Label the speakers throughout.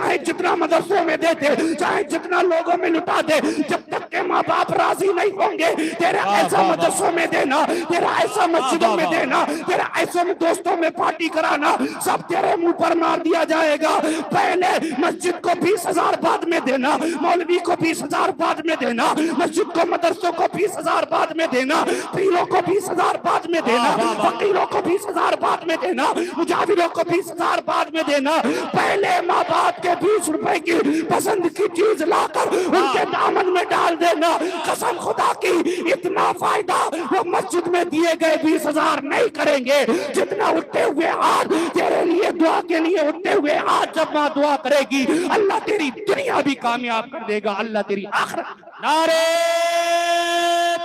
Speaker 1: चाहे जितना मदरसों में दे दे, चाहे जितना लोगों में लुटा दे, जब तक के माँ बाप राजी नहीं होंगे, तेरा ऐसा मदरसों में देना, तेरा ऐसा मस्जिदों में देना, तेरा ऐसे में दोस्तों में पार्टी कराना, सब तेरे मुंह पर मार दिया जाएगा। पहले मस्जिद को 20,000 बाद में देना, मौलवी को 20,000 बाद में देना, मस्जिद को मदरसों को 20,000 बाद में देना, पीरों को 20,000 बाद में देना, फकीरों को 20,000 बाद में देना, मुजाहिरों को 20,000 बाद में देना। पहले माँ बाप के 20 रुपए की पसंद की चीज लाकर उनके दामन में डाल देना। कसम खुदा की, इतना फायदा वो मस्जिद में दिए गए 20,000 नहीं करेंगे जितना उठते हुए हाथ तेरे लिए दुआ के लिए उठते हुए हाथ जब माँ दुआ करेगी, अल्लाह तेरी दुनिया भी कामयाब कर देगा, अल्लाह तेरी आखिरत।
Speaker 2: नारे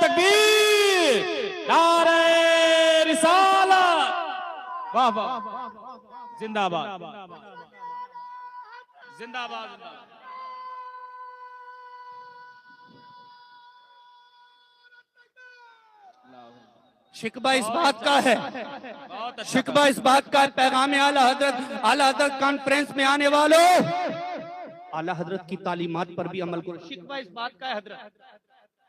Speaker 2: तकबीर, नारे रिसालत, वाह वाह, जिंदाबाद जिंदाबाद।
Speaker 1: शिकवा इस बात का है, शिकवा इस बात का है, पैगाम आला हजरत कॉन्फ्रेंस में आने वालों, आला हजरत की तालीमात पर भी अमल करो। शिकवा इस बात का है हजरत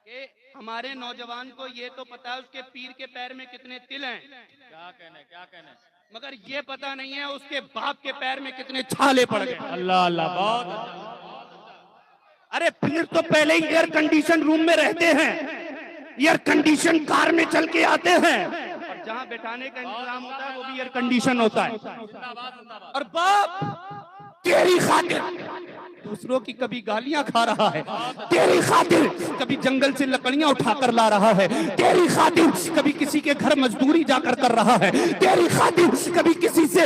Speaker 1: कि हमारे नौजवान को ये तो पता है उसके पीर के पैर में कितने तिल हैं,
Speaker 2: क्या कहने,
Speaker 1: मगर ये पता नहीं है उसके बाप के पैर में कितने छाले पड़ गए।
Speaker 2: अल्लाह अल्लाह, बहुत।
Speaker 1: अरे पीर तो पहले ही एयर कंडीशन रूम में रहते हैं, एयर कंडीशन कार में चल के आते हैं, और जहां बैठाने का इंतजाम होता है वो भी एयर कंडीशन होता है। और बाप तेरी खातिर दूसरों की कभी गालियां खा रहा है, तेरी खातिर कभी जंगल से लकड़ियां उठाकर ला रहा है, तेरी खातिर कभी किसी के घर मजदूरी जाकर कर रहा है, तेरी खातिर कभी किसी से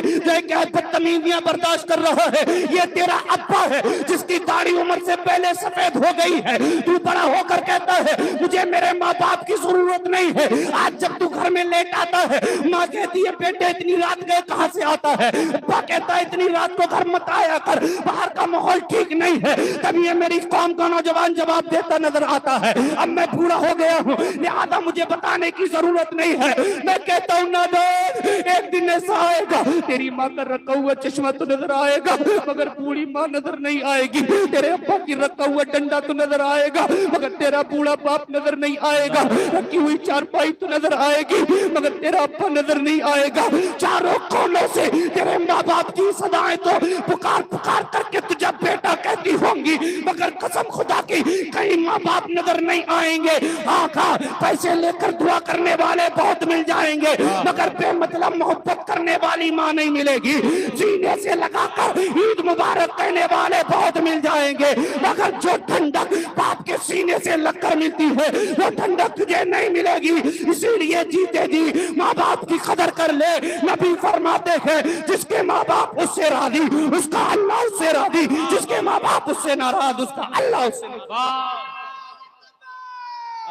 Speaker 1: बदतमीजियां बर्दाश्त कर रहा है। ये तेरा अब्बा है जिसकी दाढ़ी उम्र से पहले सफेद हो गई है। तू बड़ा होकर कहता है मुझे मेरे माँ बाप की जरूरत नहीं है। आज जब तू घर में लेट आता है, माँ कहती है बेटे इतनी रात गए कहाँ से आता है, अब्बा कहता है इतनी रात को घर मत आया कर, बाहर का माहौल ठीक नहीं है। तब ये मेरी कौम का नौजवान जवाब देता नजर आता है, अब मैं बूढ़ा हो गया हूँ लिहाजा मुझे बताने की जरूरत नहीं है। मैं कहता हूँ नादान, एक दिन ऐसा आएगा तेरी माँ का रखा हुआ चश्मा तो नजर आएगा मगर बूढ़ी माँ नजर नहीं आएगी, तेरे अब्बा की रखा हुआ डंडा तो नजर आएगा मगर तेरा बूढ़ा बाप नजर नहीं आएगा, रखी हुई चारपाई तो नजर आएगी मगर तेरा अब्बा नजर नहीं आएगा। चारों कोनों से तेरे माँ बाप की सदाएं तो पुकार पुकार करके तुझे बेटा कहती होंगी मगर कसम खुदा की कहीं माँ बाप नजर नहीं आएंगे। आका पैसे लेकर दुआ करने वाले बहुत मिल जाएंगे मगर बेमतलब मोहब्बत करने वाली माँ नहीं मिलेगी। सीने से लगाकर ईद मुबारक कहने वाले बहुत मिल जाएंगे मगर जो ठंडक बाप के सीने से लगकर मिलती है वो ठंडक तुझे नहीं मिलेगी। इसीलिए जीते जी माँ बाप की कदर कर ले। नबी फरमाते हैं जिसके माँ बाप उससे राजी उसका अल्लाह उससे राजी, जिसके माँ बाप उससे नाराज उसका अल्लाह उससे।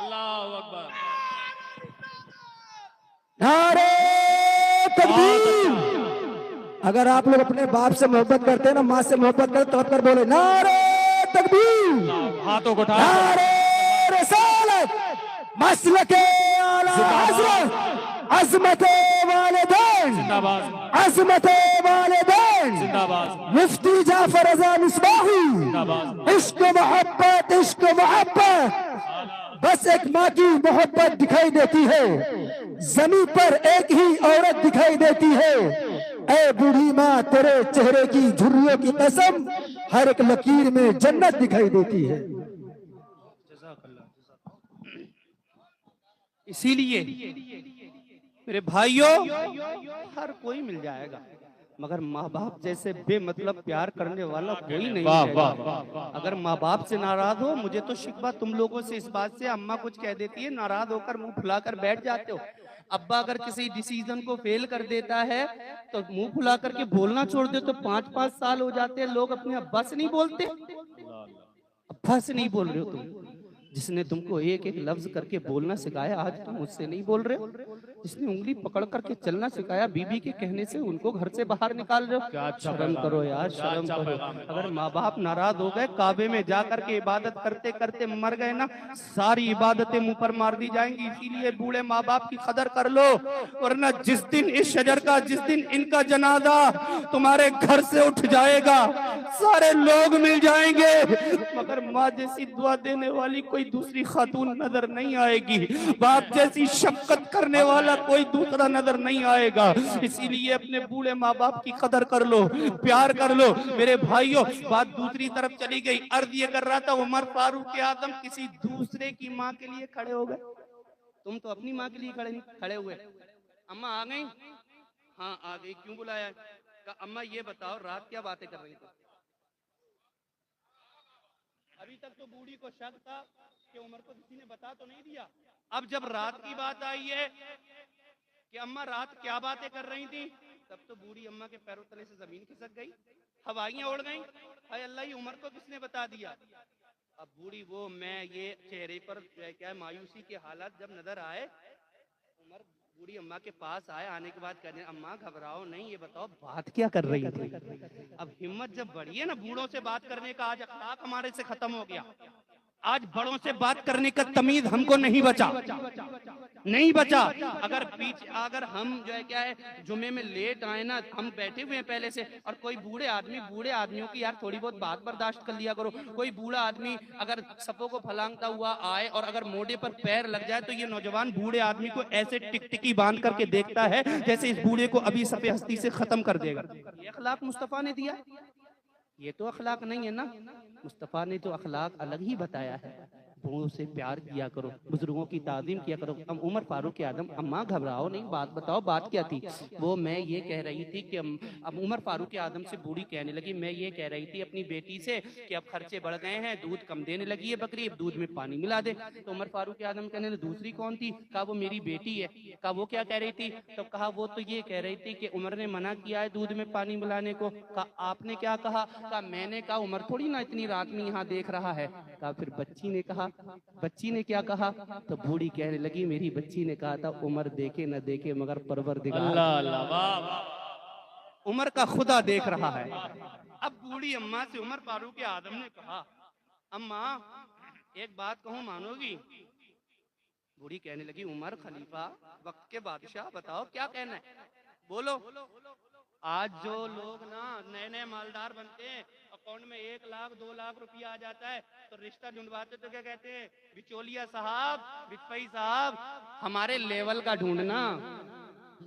Speaker 2: अल्लाहू अकबर,
Speaker 3: नारे तकबीर। अगर आप लोग अपने बाप से मोहब्बत करते हैं ना, माँ से मोहब्बत करते तो कर बोले नारे तकबीर,
Speaker 2: हाथों को उठा,
Speaker 3: नारे रिसालत, मसलके आला हज़रत, अज़मते वालिदैन, अज़मते वालिदैन, मुफ्ती जाफर रज़ा मिसबाही, इश्क मोहब्बत, इश्क मोहब्बत। बस एक माँ की मोहब्बत दिखाई देती है, जमीन पर एक ही औरत दिखाई देती है। ऐ बूढ़ी माँ तेरे चेहरे की झुर्रियों की कसम, हर एक लकीर में जन्नत दिखाई देती है।
Speaker 1: इसीलिए मेरे भाइयों हर कोई मिल जाएगा मगर माँ बाप जैसे बेमतलब प्यार करने वाला कोई नहीं है। अगर माँ बाप से नाराज हो, मुझे तो शिकवा तुम लोगों से इस बात से, अम्मा कुछ कह देती है नाराज होकर मुंह फुलाकर बैठ जाते हो। अब्बा अगर किसी डिसीजन को फेल कर देता है तो मुंह फुला करके बोलना छोड़ दे तो 5-5 साल हो जाते हैं, लोग अपने अब्बा से नहीं बोलते। अब्बा से नहीं बोल रहे हो तुम, जिसने तुमको एक एक लफ्ज करके बोलना सिखाया आज तुम उससे नहीं बोल रहे हो। जिसने उंगली पकड़ करके चलना सिखाया, बीबी के कहने से उनको घर से बाहर निकाल रहे हो। शर्म करो यार, शर्म करो। अगर माँ बाप नाराज हो गए, काबे में जा करके इबादत करते करते मर गए ना, सारी इबादतें मुंह पर मार दी जाएंगी। इसीलिए बूढ़े माँ बाप की कदर कर लो, वरना जिस दिन इस शजर का, जिस दिन इनका जनाजा तुम्हारे घर से उठ जाएगा, सारे लोग मिल जाएंगे, मगर माँ जैसी दुआ देने वाली कोई दूसरी खातून नजर नहीं आएगी, बाप जैसी शफकत करने वाला कोई दूसरा नजर नहीं आएगा। इसीलिए अपने बूढ़े माँ बाप की कदर कर लो, प्यार कर लो। मेरे भाइयों, बात दूसरी तरफ चली गई। अर्ज ये कर रहा था, उमर फारूक आजम किसी दूसरे की माँ के लिए खड़े हो गए। तुम तो अपनी माँ के लिए खड़े हुए। अम्मा आ गई? हाँ आ गई। क्यों बुलाया? अम्मा ये बताओ रात क्या बातें कर रही थी? अभी तक तो बूढ़ी को शक था कि उमर को किसी ने बता तो नहीं दिया। अब जब रात की बात आई है कि अम्मा रात क्या बातें कर रही थी, तब तो बूढ़ी अम्मा के पैरों तले से जमीन खिसक गई, हवाइयां उड़ गईं। हाय अल्लाह, ये उमर को किसने बता दिया? अब बूढ़ी वो मैं ये चेहरे पर क्या मायूसी के हालात जब नजर आए, उमर बूढ़ी अम्मा के पास आए। आने के बाद कहने, अम्मा घबराओ नहीं, ये बताओ बात क्या कर रही थी? अब हिम्मत जब बढ़ी है ना बूढ़ों से बात करने का, आज अखलाक हमारे से खत्म हो गया। आज बड़ों से बात करने का तमीज हमको नहीं बचा, नहीं बचा। अगर हम जो है क्या है जुमे में लेट आए ना, हम बैठे हुए हैं पहले से, और कोई बूढ़े आदमियों की यार थोड़ी बहुत बात बर्दाश्त कर लिया करो। कोई बूढ़ा आदमी अगर सपों को फलांगता हुआ आए और अगर मोढ़े पर पैर लग जाए, तो ये नौजवान बूढ़े आदमी को ऐसे टिकटिकी बांध करके देखता है जैसे इस बूढ़े को अभी सफे हस्ती से खत्म कर देगा। ये अखलाक मुस्तफा ने दिया? ये तो अखलाक नहीं है ना। मुस्तफा ने तो अखलाक अलग ही बताया है। बूढ़ों से प्यार किया करो, बुजुर्गों की ताज़ीम किया करो। उमर फारूक आजम, अम्मा घबराओ नहीं, बात बताओ बात क्या थी? वो मैं ये कह रही थी कि अब उमर फारूक आजम से बूढ़ी कहने लगी, मैं ये कह रही थी अपनी बेटी से कि अब खर्चे बढ़ गए हैं, दूध कम देने लगी है बकरी, अब दूध में पानी मिला दे। तो उमर फारूक आजम कहने लगे, दूसरी कौन थी? कहा वो मेरी बेटी है। कहा वो क्या कह रही थी? तो कहा वो तो ये कह रही थी कि उमर ने मना किया है दूध में पानी मिलाने को। कहा आपने क्या कहा? कहा मैंने कहा उमर थोड़ी ना इतनी रात में यहाँ देख रहा है। कहा फिर बच्ची ने कहा? बच्ची ने क्या कहा? तो बूढ़ी कहने लगी, मेरी बच्ची ने कहा था उमर देखे न देखे मगर परवरदिगार उमर का खुदा देख रहा है। अब बूढ़ी अम्मा से उमर फारूक आजम ने कहा, अम्मा एक बात कहूँ मानोगी? बूढ़ी कहने लगी, उमर खलीफा वक्त के बादशाह, बताओ क्या कहना है, बोलो। आज जो लोग ना नए नए मालदार बनते हैं, अकाउंट में 1 लाख 2 लाख रुपया आ जाता है, तो रिश्ता ढूंढवाते तो क्या कहते हैं? बिचौलिया साहब, बिचपई साहब, हमारे लेवल का ढूंढना।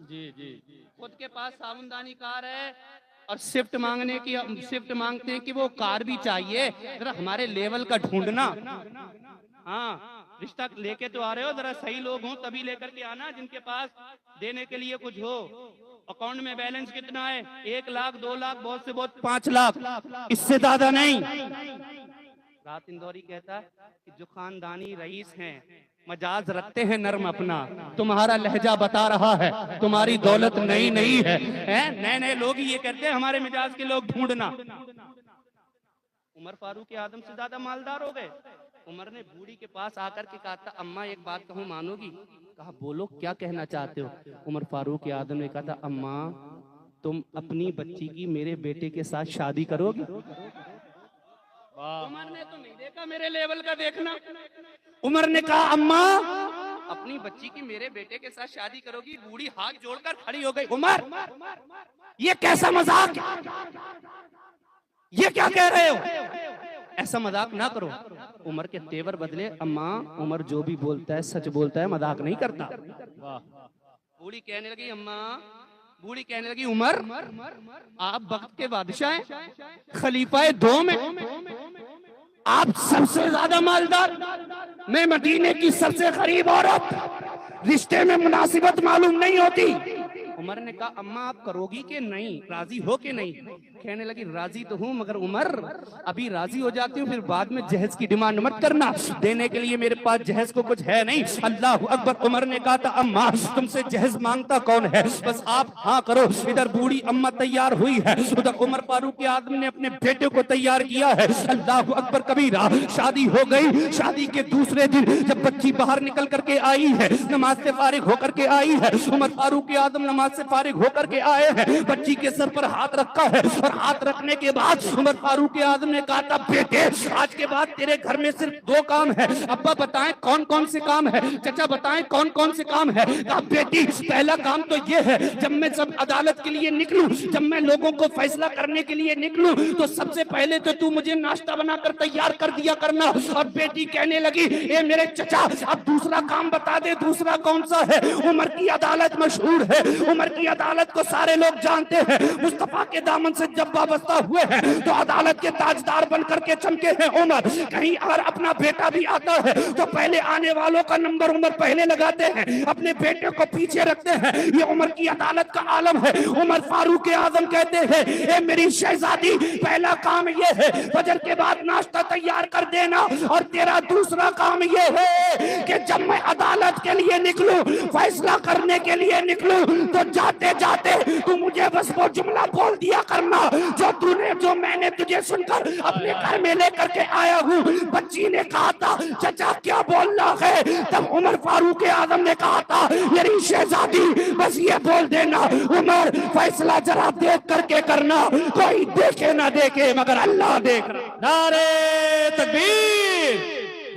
Speaker 2: जी जी।
Speaker 1: खुद के पास साबुनदानी कार है और शिफ्ट मांगते हैं कि वो कार भी चाहिए, जरा हमारे लेवल का ढूंढना। हाँ, रिश्ता लेके तो आ रहे हो, जरा सही लोग हों तभी लेकर के आना, जिनके पास देने के लिए कुछ हो। अकाउंट में बैलेंस कितना है? 1 लाख 2 लाख, बहुत से बहुत 5 लाख, इससे ज्यादा नहीं। रात इंदौरी कहता है कि जो खानदानी रईस हैं मजाज रखते हैं नर्म अपना, तुम्हारा लहजा बता रहा है तुम्हारी दौलत नई नहीं है। नए नए लोग ही ये कहते हैं हमारे मिजाज के लोग ढूंढना। उमर फारूक आजम से ज्यादा मालदार हो गए। उमर ने बूढ़ी के पास आकर के कहा था, अम्मा एक बात कहूँ मानोगी? कहा बोलो क्या कहना चाहते हो? उमर फारूक आजम ने कहा था, अम्मा तुम अपनी बच्ची की मेरे बेटे के साथ शादी करोगी? उमर ने तो नहीं देखा मेरे लेवल का देखना। उमर ने कहा, अम्मा अपनी बच्ची की मेरे बेटे के साथ शादी करोगी? बूढ़ी हाथ जोड़कर खड़ी हो गई। उमर ये कैसा मजाक, ये क्या कह रहे हो? ऐसा मजाक ना करो। उमर के तेवर बदले। अम्मा उमर जो भी बोलता है सच बोलता है, मजाक नहीं करता। बूढ़ी कहने लगी, अम्मा बूढ़ी कहने लगी, उमर आप वक्त के बादशाह हैं, खलीफाए दो में आप सबसे ज्यादा मालदार, मैं मदीने की सबसे गरीब औरत, रिश्ते में मुनासिबत मालूम नहीं होती। उमर ने कहा, अम्मा आप करोगी कि नहीं, राजी हो कि नहीं? कहने लगी राजी तो हूँ मगर उमर अभी राजी हो जाती हूँ, फिर बाद में जहेज की डिमांड मत करना, देने के लिए मेरे पास जहेज को कुछ है नहीं। अल्लाह अकबर। उमर ने कहा था अम्मा तुमसे जहेज मांगता कौन है, बस आप हाँ करो। इधर बूढ़ी अम्मा तैयार हुई है, उधर उमर फारूक के आदमी ने अपने बेटे को तैयार किया है। अल्लाह अकबर कबीरा। शादी हो गई। शादी के दूसरे दिन जब बच्ची बाहर निकल करके आई है, नमाज से फारिग होकर के आई है, उमर फारूक के आदम नमाज से फारिग होकर के आए हैं, बच्ची के सर पर हाथ रखा है और हाथ रखने के बाद उमर फारूक के आदम ने कहा था बेटे आज के बाद तेरे घर में सिर्फ दो काम है, अब्बा बताएं कौन कौन से काम है, चाचा बताएं कौन कौन से काम है। कहा बेटी पहला काम तो ये है जब मैं सब अदालत के लिए निकलूं, जब मैं लोगों को फैसला करने के लिए निकलूं तो सबसे पहले तो तू मुझे नाश्ता बनाकर तैयार कर दिया करना। और बेटी कहने लगी ए मेरे चचा अब दूसरा काम बता दे, दूसरा कौन सा है। उमर की अदालत मशहूर है, उमर की अदालत को सारे लोग जानते हैं, मुस्तफा के दामन से जब वाबस्ता हुए हैं तो अदालत के ताजदार बन करके चमके हैं उमर। कहीं अगर अपना बेटा भी आता है तो पहले आने वालों का नंबर उमर पहले लगाते हैं, अपने बेटे को पीछे रखते हैं। ये उमर की अदालत का आलम है। उमर फारूक आजम कहते हैं ए मेरी शहजादी पहला काम ये है फजर के बाद नाश्ता तैयार कर देना, और तेरा दूसरा काम ये है कि जब मैं अदालत के लिए निकलूं, फैसला करने के लिए निकलूं तो जाते जाते तू मुझे बस वो जुमला बोल दिया करना जो मैंने तुझे सुनकर अपने घर में लेकर के आया हूँ। बच्ची ने कहा था चचा क्या बोलना है, तब उमर फारूक आजम ने कहा था मेरी शहजादी बस ये बोल देना उमर फैसला जरा देख करके करना, कोई देखे ना देखे मगर अल्लाह देख रहा।
Speaker 2: नारे तकबीर,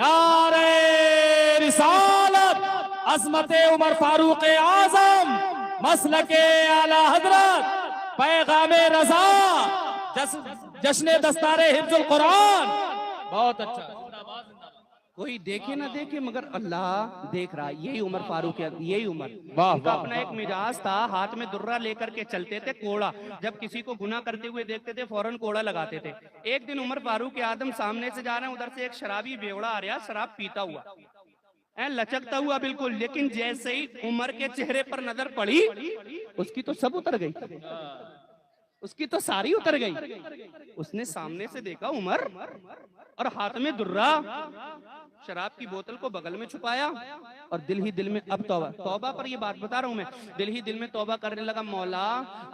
Speaker 2: नारे रिसालत, अज़मते उमर फारूक आजम, मसलके आला हजरत, पैगामे रजा, जश्न दस्तारे हिफ्जुल कुरान। बहुत अच्छा।
Speaker 1: कोई देखे ना देखे मगर अल्लाह देख रहा। यही उमर फारूक, यही उमर।
Speaker 2: वाह
Speaker 1: उनका अपना एक मिजाज था, हाथ में दुर्रा लेकर के चलते थे, कोड़ा। जब किसी को गुनाह करते हुए देखते थे फौरन कोड़ा लगाते थे। एक दिन उमर फारूक आदम सामने से जा रहे हैं, उधर से एक शराबी बेवड़ा आ रहा, शराब पीता हुआ, लचकता हुआ बिल्कुल, लेकिन जैसे ही उमर के चेहरे पर नजर पड़ी उसकी तो सब उतर गई, उसकी तो सारी उतर गई। उसने सामने से देखा उमर और हाथ में दुर्रा, शराब की बोतल को बगल में छुपाया और दिल ही दिल में अब तौबा पर ये बात बता रहा हूं मैं, दिल ही दिल में तौबा करने लगा, मौला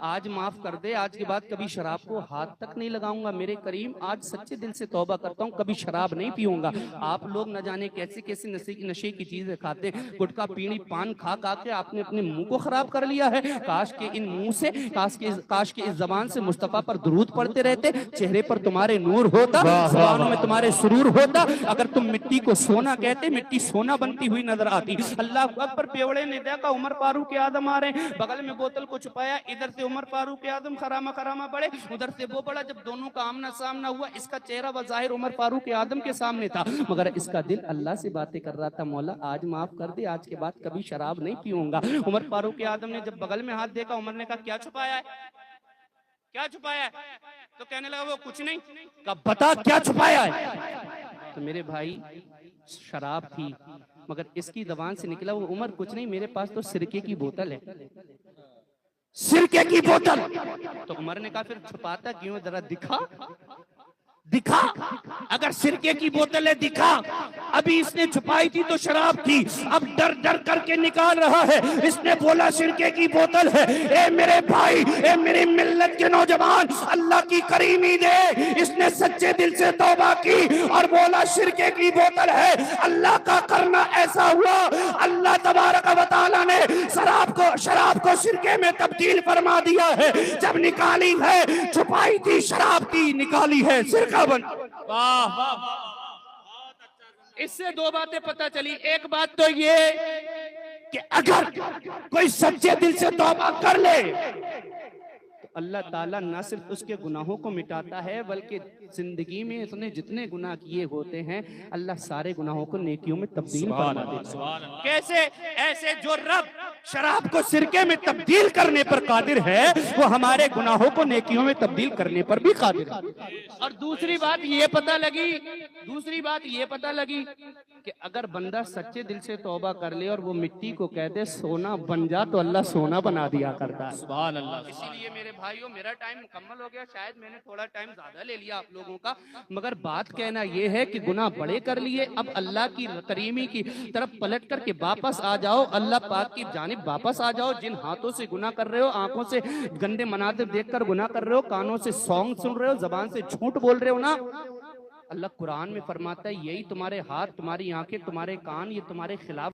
Speaker 1: आज माफ कर दे, आज के बाद कभी शराब को हाथ तक नहीं लगाऊंगा। मेरे करीम आज सच्चे दिल से तौबा करता हूं, कभी शराब नहीं पीऊंगा। आप लोग न जाने कैसे कैसे नशे की चीजें खाते, गुटखा पीनी पान खा खा के आपने अपने मुंह को खराब कर लिया है। काश के इन मुंह से, काश के इस जबान से मुस्तफा पर दुरूद पढ़ते रहते, चेहरे पर तुम्हारे नूर होता, जबानों में तुम्हारे सुरूर होता। अगर तुम मिट्टी को सोना कहते, मिट्टी सोना बनती हुई नजर आती। अल्लाह अकबर। पेवड़े ने देखा उमर फारूक आदम आ रहे हैं, बगल में बोतल को छुपाया, इधर से उमर फारूक आदम खरामा खरामा बढ़े, उधर से वो बड़ा। जब दोनों का आमना सामना हुआ, इसका चेहरा बज़ाहिर उमर फारूक आदम के सामने था, मगर इसका दिल अल्लाह से बातें कर रहा था, मौला आज माफ कर दे, आज के बाद कभी शराब नहीं पीऊंगा। उमर फारूक आदम ने जब बगल में हाथ देखा, उमर ने कहा क्या छुपाया है, क्या छुपाया है? तो कहने लगा वो कुछ नहीं। कहा बता क्या छुपाया है? तो मेरे भाई शराब थी, मगर इसकी जबान से निकला वो उमर कुछ नहीं, मेरे पास तो सिरके की बोतल है, सिरके की बोतल। तो उमर ने कहा फिर छुपाता क्यों, जरा दिखा दिखा, अगर सिरके की बोतल है दिखा। अभी इसने छुपाई थी तो शराब थी, अब डर डर करके निकाल रहा है। इसने बोला सिरके की बोतल है। ए मेरे भाई, ए मेरी मिल्लत के नौजवान, अल्लाह की करीमी दे, इसने सच्चे दिल से तौबा की और बोला सिरके की बोतल है। अल्लाह का करना ऐसा हुआ, अल्लाह तबारक व तआला ने शराब को सिरके में तब्दील फरमा दिया है। जब निकाली है, छुपाई थी शराब की, निकाली है सिरका बन।
Speaker 2: वाह,
Speaker 1: इससे दो बातें पता चली। एक बात तो ये कि अगर कोई सच्चे दिल से तौबा कर ले तो अल्लाह ताला न सिर्फ उसके गुनाहों को मिटाता है, बल्कि जिंदगी में उसने जितने गुनाह किए होते हैं अल्लाह सारे गुनाहों को नेकियों में तब्दील फरमा देता है। कैसे? ऐसे जो रब शराब को सिरके में तब्दील करने पर कादिर है, वो हमारे गुनाहों को नेकियों में तब्दील करने पर भी कादिर है। और दूसरी बात ये पता लगी कि अगर बंदा सच्चे दिल से तौबा कर ले और वो मिट्टी को कह दे सोना बन जा, तो अल्लाह सोना बना दिया करता है।
Speaker 2: सुभान अल्लाह।
Speaker 1: इसीलिए मेरे भाइयों, मेरा टाइम मुकम्मल हो गया, शायद मैंने थोड़ा टाइम ज्यादा ले लिया आप लोगों का, मगर बात कहना यह है कि गुनाह बड़े कर लिए, अब अल्लाह की करीमी की तरफ पलट करके वापस आ जाओ, अल्लाह पाक की जानिब वापस आ जाओ। जिन हाथों से गुनाह कर रहे हो, आंखों से गंदे मनाजिर देखकर गुनाह कर रहे हो, कानों से सॉन्ग सुन रहे हो, जबान से झूठ बोल रहे हो ना, अल्लाह कुरान में फरमाता है यही तुम्हारे हाथ, तुम्हारी आंखें, तुम्हारे कान, ये तुम्हारे खिलाफ